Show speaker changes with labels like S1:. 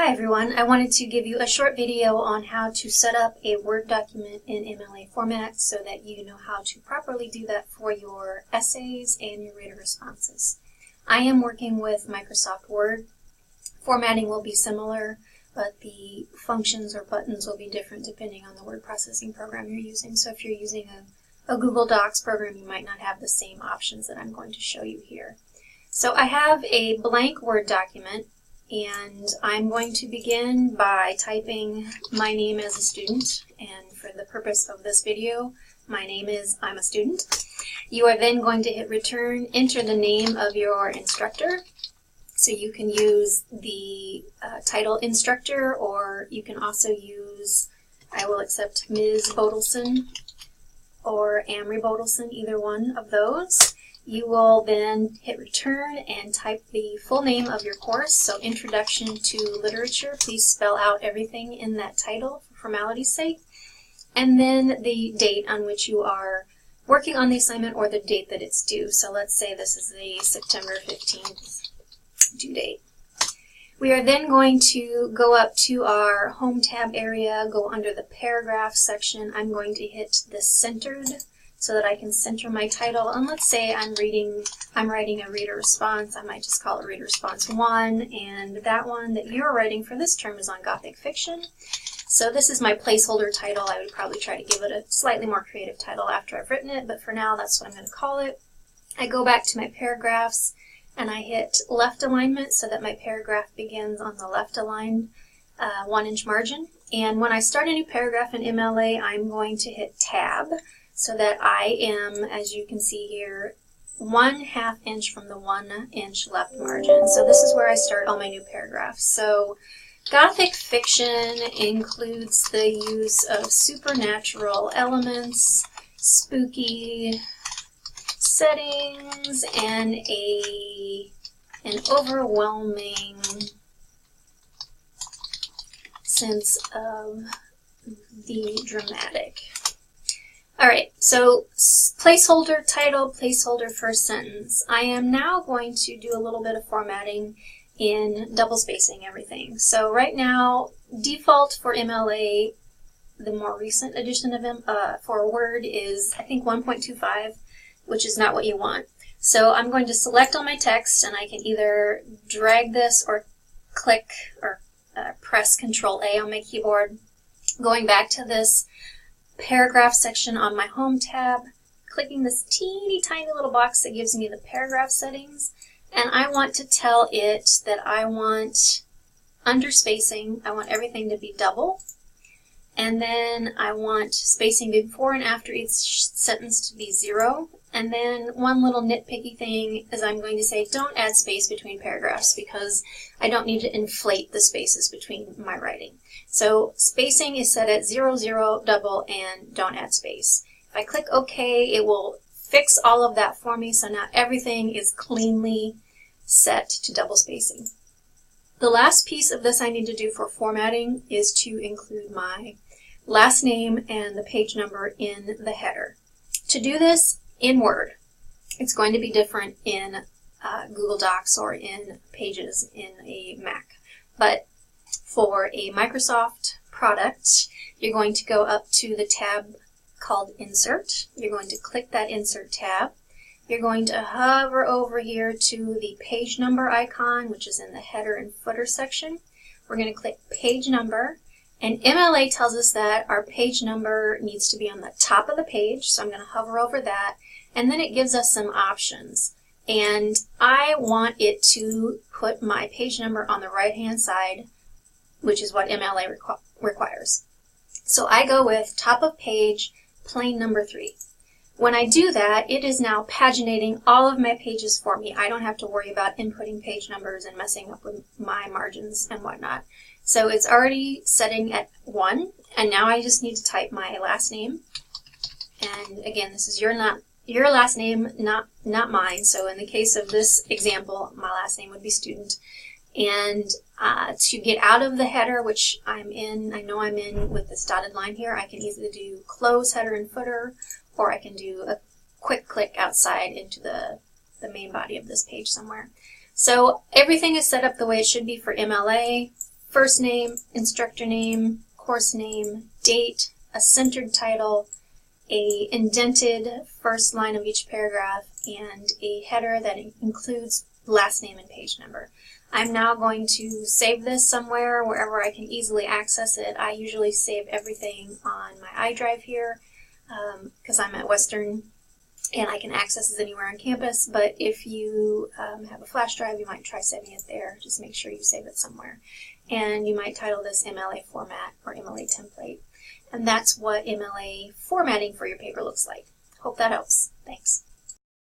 S1: Hi everyone, I wanted to give you a short video on how to set up a Word document in MLA format so that you know how to properly do that for your essays and your reader responses. I am working with Microsoft Word. Formatting will be similar, but the functions or buttons will be different depending on the word processing program you're using. So if you're using a Google Docs program, you might not have the same options that I'm going to show you here. So I have a blank Word document, and I'm going to begin by typing my name as a student, and for the purpose of this video, my name is I'm a student. You are then going to hit return, enter the name of your instructor, so you can use the title instructor, or you can also use, I will accept Ms. Bodelson or Amory Bodelson, either one of those. You will then hit return and type the full name of your course. So Introduction to Literature, please spell out everything in that title for formality's sake. And then the date on which you are working on the assignment or the date that it's due. So let's say this is the September 15th due date. We are then going to go up to our Home tab area, go under the Paragraph section. I'm going to hit the Centered so that I can center my title. And let's say I'm writing a reader response. I might just call it Reader Response 1, and that one that you're writing for this term is on Gothic fiction. So this is my placeholder title. I would probably try to give it a slightly more creative title after I've written it, but for now that's what I'm going to call it. I go back to my paragraphs and I hit left alignment so that my paragraph begins on the left aligned 1-inch margin. And when I start a new paragraph in MLA, I'm going to hit tab, so that I am, as you can see here, 1/2 inch from the 1-inch left margin. So this is where I start all my new paragraphs. So Gothic fiction includes the use of supernatural elements, spooky settings, and an overwhelming sense of the dramatic. Alright, so placeholder title, placeholder first sentence. I am now going to do a little bit of formatting in double spacing everything. So right now, default for MLA, the more recent edition of for Word is, I think, 1.25, which is not what you want. So I'm going to select all my text, and I can either drag this or click or press Control A on my keyboard, going back to this paragraph section on my Home tab, clicking this teeny tiny little box that gives me the paragraph settings, and I want to tell it that I want under spacing, I want everything to be double, and then I want spacing before and after each sentence to be 0, and then one little nitpicky thing is I'm going to say don't add space between paragraphs because I don't need to inflate the spaces between my writing. So spacing is set at 0, 0, double, and don't add space. If I click OK, it will fix all of that for me, so now everything is cleanly set to double spacing. The last piece of this I need to do for formatting is to include my last name and the page number in the header. To do this in Word, it's going to be different in Google Docs or in Pages in a Mac. But for a Microsoft product, you're going to go up to the tab called Insert. You're going to click that Insert tab. You're going to hover over here to the page number icon, which is in the header and footer section. We're going to click Page Number, and MLA tells us that our page number needs to be on the top of the page, so I'm going to hover over that, and then it gives us some options. And I want it to put my page number on the right-hand side, which is what MLA requires. So I go with top of page, plain number 3. When I do that, it is now paginating all of my pages for me. I don't have to worry about inputting page numbers and messing up with my margins and whatnot. So it's already setting at 1, and now I just need to type my last name. And again, this is your last name, not mine. So in the case of this example, my last name would be student. And to get out of the header, which I'm in, I know I'm in with this dotted line here, I can easily do close header and footer, or I can do a quick click outside into the main body of this page somewhere. So everything is set up the way it should be for MLA. first name, instructor name, course name, date, a centered title, a indented first line of each paragraph, and a header that includes last name and page number. I'm now going to save this somewhere wherever I can easily access it. I usually save everything on my iDrive here because I'm at Western and I can access this anywhere on campus, but if you have a flash drive, you might try saving it there. Just make sure you save it somewhere. And you might title this MLA format or MLA template. And that's what MLA formatting for your paper looks like. Hope that helps. Thanks.